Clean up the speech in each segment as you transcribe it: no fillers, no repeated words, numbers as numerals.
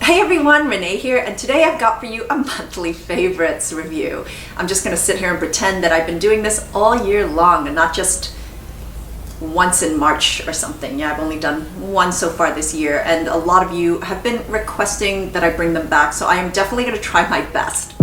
Hey everyone, Renee here, and today I've got for you a monthly favorites review. I'm just gonna sit here and pretend that I've been doing this all year long and not just once in March or something. Yeah, I've only done one so far this year, and a lot of you have been requesting that I bring them back, so I am definitely gonna try my best.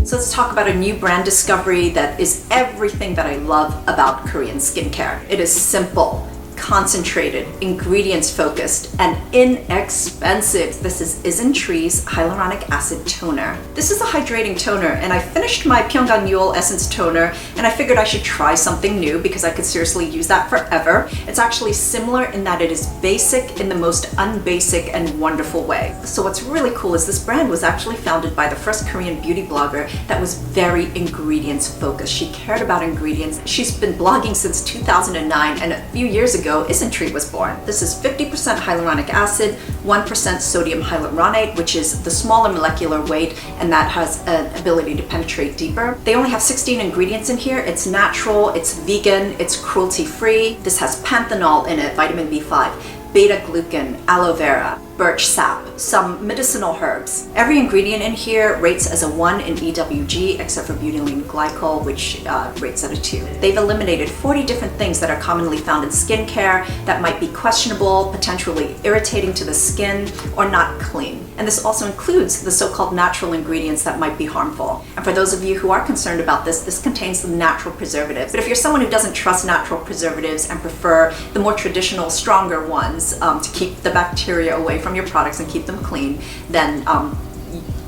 So let's talk about a new brand discovery that is everything that I love about Korean skincare. It is simple, concentrated, ingredients focused, and inexpensive. This is Incase Hyaluronic Acid Toner. This is a hydrating toner, and I finished my Pyongan Yul Essence Toner, and I figured I should try something new because I could seriously use that forever. It's actually similar in that it is basic in the most unbasic and wonderful way. So what's really cool is this brand was actually founded by the first Korean beauty blogger that was very ingredients focused. She cared about ingredients. She's been blogging since 2009, and a few years ago, Incase was born. This is 50% hyaluronic acid, 1% sodium hyaluronate, which is the smaller molecular weight, and that has an ability to penetrate deeper. They only have 16 ingredients in here. It's natural, it's vegan, it's cruelty-free. This has panthenol in it, vitamin B5, beta-glucan, aloe vera, birch sap, some medicinal herbs. Every ingredient in here rates as a 1 in EWG, except for butylene glycol, which rates at a 2. They've eliminated 40 different things that are commonly found in skincare that might be questionable, potentially irritating to the skin, or not clean. And this also includes the so-called natural ingredients that might be harmful. And for those of you who are concerned about this, this contains the natural preservatives. But if you're someone who doesn't trust natural preservatives and prefer the more traditional, stronger ones to keep the bacteria away from your products and keep them clean, then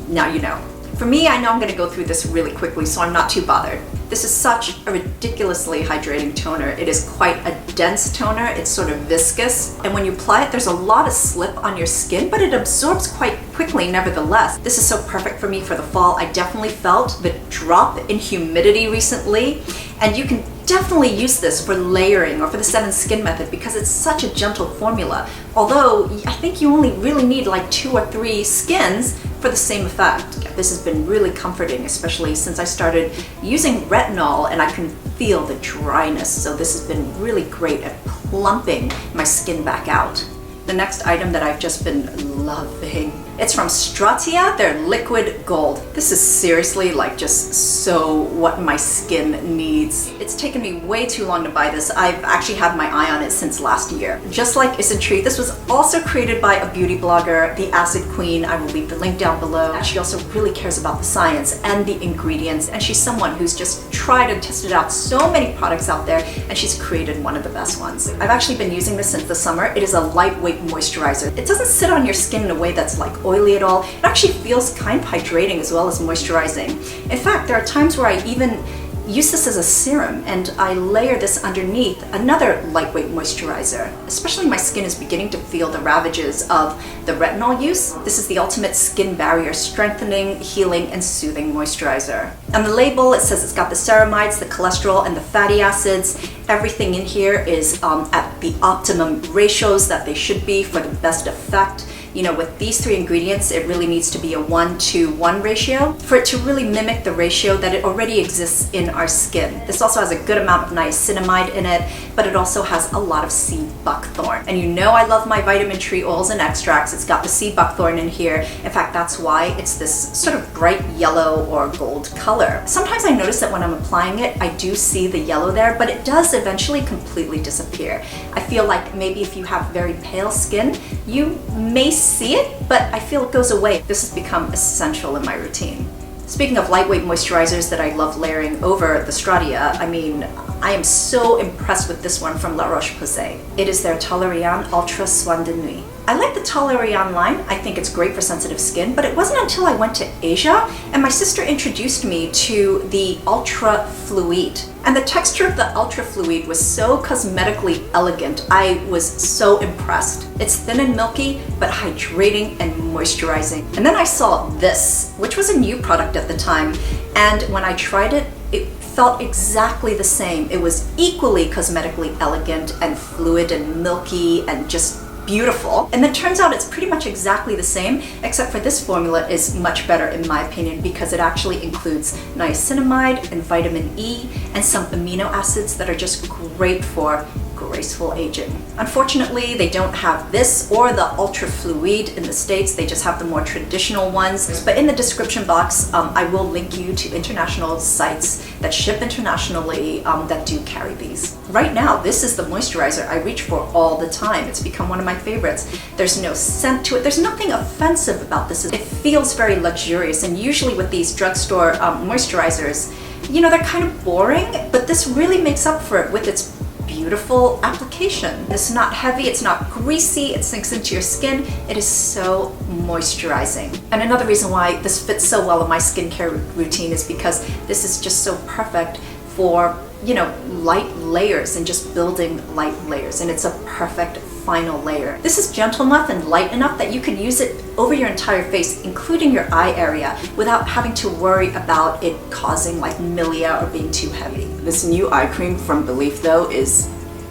now you know. For me, I know I'm going to go through this really quickly, so I'm not too bothered. This is such a ridiculously hydrating toner. It is quite a dense toner. It's sort of viscous, and when you apply it, there's a lot of slip on your skin, but it absorbs quite quickly nevertheless. This is so perfect for me for the fall. I definitely felt the drop in humidity recently, and you can definitely use this for layering or for the 7 skin method because it's such a gentle formula. Although I think you only really need like 2 or 3 skins for the same effect. This has been really comforting, especially since I started using retinol and I can feel the dryness. So this has been really great at plumping my skin back out. The next item that I've just been loving, it's from Strata, their liquid gold. This is seriously like just so what my skin needs. It's taken me way too long to buy this. I've actually had my eye on it since last year. Just like Incase, this was also created by a beauty blogger, the Acid Queen. I will leave the link down below. She also really cares about the science and the ingredients, and she's someone who's just tried and tested out so many products out there, and she's created one of the best ones. I've actually been using this since the summer. It is a lightweight moisturizer. It doesn't sit on your skin in a way that's like oily at all. It actually feels kind of hydrating as well as moisturizing. In fact, there are times where I even use this as a serum and I layer this underneath another lightweight moisturizer. Especially my skin is beginning to feel the ravages of the retinol use. This is the ultimate skin barrier strengthening, healing, and soothing moisturizer. On the label, it says it's got the ceramides, the cholesterol, and the fatty acids. Everything in here is at the optimum ratios that they should be for the best effect. You know, with these 3 ingredients, it really needs to be a 1:1 ratio for it to really mimic the ratio that it already exists in our skin. This also has a good amount of niacinamide in it, but it also has a lot of sea buckthorn. And you know I love my vitamin tree oils and extracts. It's got the sea buckthorn in here. In fact, that's why it's this sort of bright yellow or gold color. Sometimes I notice that when I'm applying it, I do see the yellow there, but it does eventually completely disappear. I feel like maybe if you have very pale skin, you may see it, but I feel it goes away. This has become essential in my routine. Speaking of lightweight moisturizers that I love layering over the Strata, I mean, I am so impressed with this one from La Roche-Posay. It is their Toleriane Ultra Soin de Nuit. I like the Toleriane line. I think it's great for sensitive skin, but it wasn't until I went to Asia and my sister introduced me to the Ultra Fluid. And the texture of the Ultra Fluid was so cosmetically elegant. I was so impressed. It's thin and milky, but hydrating and moisturizing. And then I saw this, which was a new product at the time. And when I tried it, it felt exactly the same. It was equally cosmetically elegant and fluid and milky and just beautiful. And then turns out it's pretty much exactly the same, except for this formula is much better in my opinion because it actually includes niacinamide and vitamin E and some amino acids that are just great for graceful aging. Unfortunately, they don't have this or the Ultra Fluid in the States. They just have the more traditional ones. But in the description box, I will link you to international sites that ship internationally that do carry these. Right now, this is the moisturizer I reach for all the time. It's become one of my favorites. There's no scent to it. There's nothing offensive about this. It feels very luxurious, and usually with these drugstore moisturizers, you know, they're kind of boring, but this really makes up for it with its beautiful application. It's not heavy, it's not greasy, it sinks into your skin. It is so moisturizing. And another reason why this fits so well in my skincare routine is because this is just so perfect for, you know, light layers and just building light layers. And it's a perfect final layer. This is gentle enough and light enough that you can use it over your entire face, including your eye area, without having to worry about it causing like milia or being too heavy. This new eye cream from Belief though is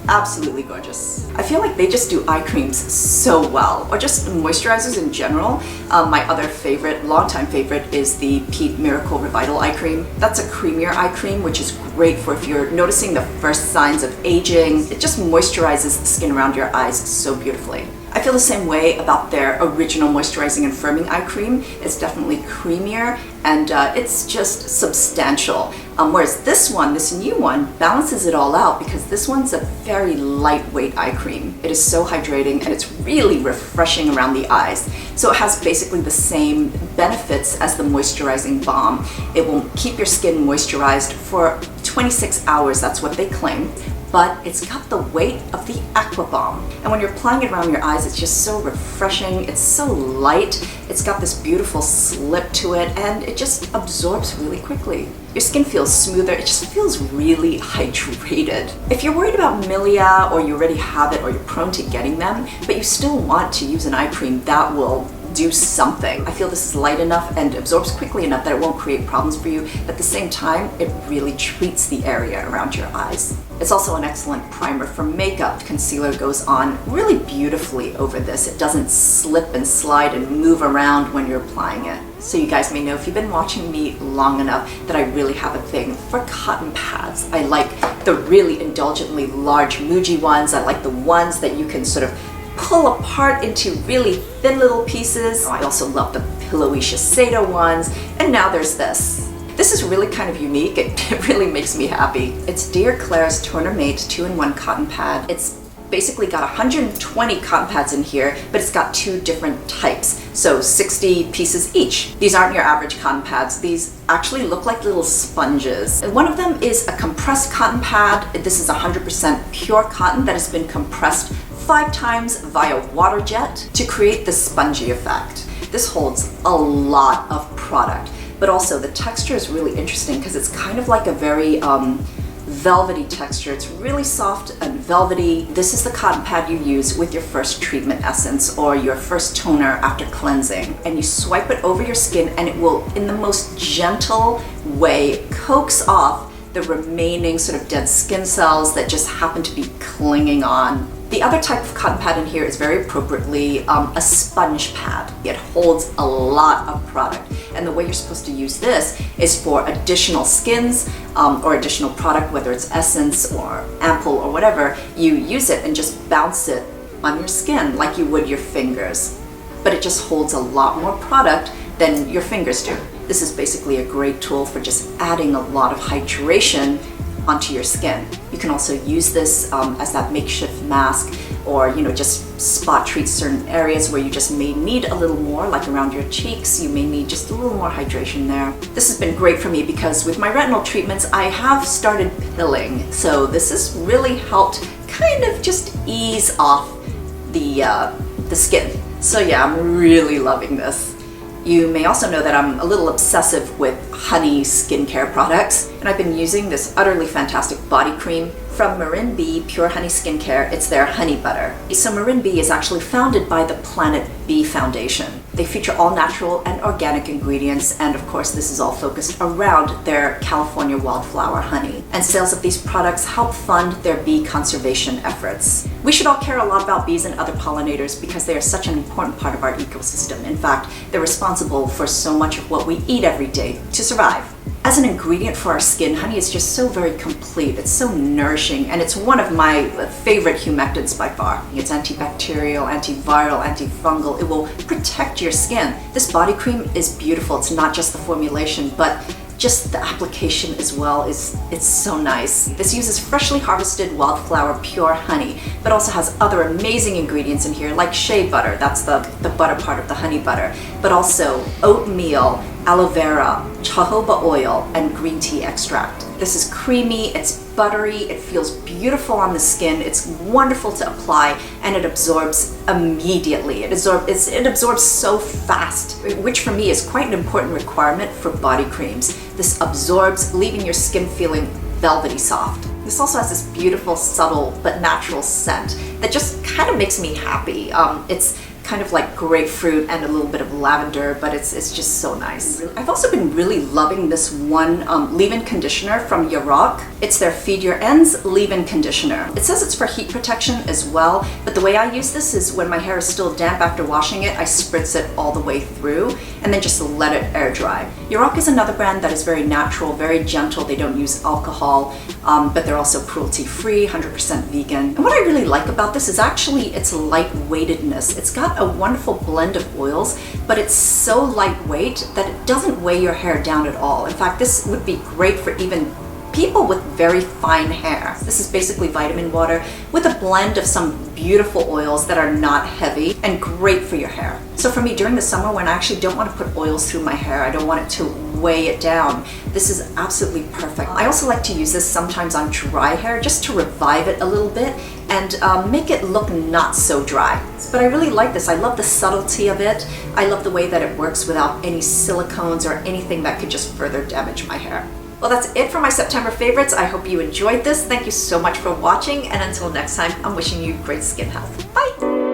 absolutely gorgeous. I feel like they just do eye creams so well, or just moisturizers in general. My other favorite, longtime favorite, is the Pete Miracle Revital eye cream. That's a creamier eye cream, which is great for if you're noticing the first signs of aging. It just moisturizes the skin around your eyes so beautifully. I feel the same way about their original moisturizing and firming eye cream. It's definitely creamier and it's just substantial. Whereas this one, this new one, balances it all out because this one's a very lightweight eye cream. It is so hydrating and it's really refreshing around the eyes. So it has basically the same benefits as the moisturizing balm. It will keep your skin moisturized for 26 hours, that's what they claim. But it's got the weight of the Aqua Balm. And when you're applying it around your eyes, it's just so refreshing, it's so light, it's got this beautiful slip to it, and it just absorbs really quickly. Your skin feels smoother, it just feels really hydrated. If you're worried about milia, or you already have it, or you're prone to getting them, but you still want to use an eye cream that will do something. I feel this is light enough and absorbs quickly enough that it won't create problems for you, but at the same time, it really treats the area around your eyes. It's also an excellent primer for makeup. Concealer goes on really beautifully over this. It doesn't slip and slide and move around when you're applying it. So you guys may know, if you've been watching me long enough, that I really have a thing for cotton pads. I like the really indulgently large Muji ones. I like the ones that you can sort of pull apart into really thin little pieces. I also love the pillowy Shiseido ones, and now there's this. This is really kind of unique. It really makes me happy. It's Dear Claire's Toner Mate 2-in-1 cotton pad. It's basically got 120 cotton pads in here, but it's got two different types, so 60 pieces each. These aren't your average cotton pads. These actually look like little sponges. One of them is a compressed cotton pad. This is 100% pure cotton that has been compressed 5 times via water jet to create the spongy effect. This holds a lot of product, but also the texture is really interesting because it's kind of like a very velvety texture. It's really soft and velvety. This is the cotton pad you use with your first treatment essence or your first toner after cleansing. And you swipe it over your skin and it will, in the most gentle way, coax off the remaining sort of dead skin cells that just happen to be clinging on. The other type of cotton pad in here is very appropriately a sponge pad. It holds a lot of product, and the way you're supposed to use this is for additional skins or additional product, whether it's essence or ampoule or whatever. You use it and just bounce it on your skin like you would your fingers, but it just holds a lot more product than your fingers do. This is basically a great tool for just adding a lot of hydration onto your skin. You can also use this as that makeshift mask, or just spot treat certain areas where you just may need a little more, like around your cheeks. You may need just a little more hydration there. This has been great for me because with my retinol treatments, I have started pilling. So this has really helped kind of just ease off the skin. So yeah, I'm really loving this. You may also know that I'm a little obsessive with honey skincare products, and I've been using this utterly fantastic body cream from Marin Bee Pure Honey Skincare. It's their honey butter. So Marin Bee is actually founded by the Planet Bee Foundation. They feature all natural and organic ingredients, and of course this is all focused around their California wildflower honey. And sales of these products help fund their bee conservation efforts. We should all care a lot about bees and other pollinators because they are such an important part of our ecosystem. In fact, they're responsible for so much of what we eat every day to survive. As an ingredient for our skin, honey is just so very complete. It's so nourishing, and it's one of my favorite humectants by far. It's antibacterial, antiviral, antifungal. It will protect your skin. This body cream is beautiful. It's not just the formulation, but just the application as well it's so nice. This uses freshly harvested wildflower pure honey, but also has other amazing ingredients in here like shea butter, that's the butter part of the honey butter, but also oatmeal, aloe vera, jojoba oil, and green tea extract. This is creamy, it's buttery, it feels beautiful on the skin, it's wonderful to apply, and it absorbs immediately. It absorbs so fast, which for me is quite an important requirement for body creams. This absorbs, leaving your skin feeling velvety soft. This also has this beautiful, subtle, but natural scent that just kind of makes me happy. It's kind of like grapefruit and a little bit of lavender, but it's just so nice. I've also been really loving this one leave-in conditioner from Yurok. It's their Feed Your Ends leave-in conditioner. It says it's for heat protection as well, but the way I use this is when my hair is still damp after washing it, I spritz it all the way through and then just let it air dry. Yurok is another brand that is very natural, very gentle. They don't use alcohol, but they're also cruelty-free, 100% vegan. And what I really like about this is actually its lightweightedness. It's got a wonderful blend of oils, but it's so lightweight that it doesn't weigh your hair down at all. In fact, this would be great for even people with very fine hair. This is basically vitamin water with a blend of some beautiful oils that are not heavy and great for your hair. So for me, during the summer when I actually don't want to put oils through my hair, I don't want it to weigh it down, this is absolutely perfect. I also like to use this sometimes on dry hair just to revive it a little bit and make it look not so dry. But I really like this. I love the subtlety of it. I love the way that it works without any silicones or anything that could just further damage my hair. Well, that's it for my September favorites. I hope you enjoyed this. Thank you so much for watching, and until next time, I'm wishing you great skin health. Bye!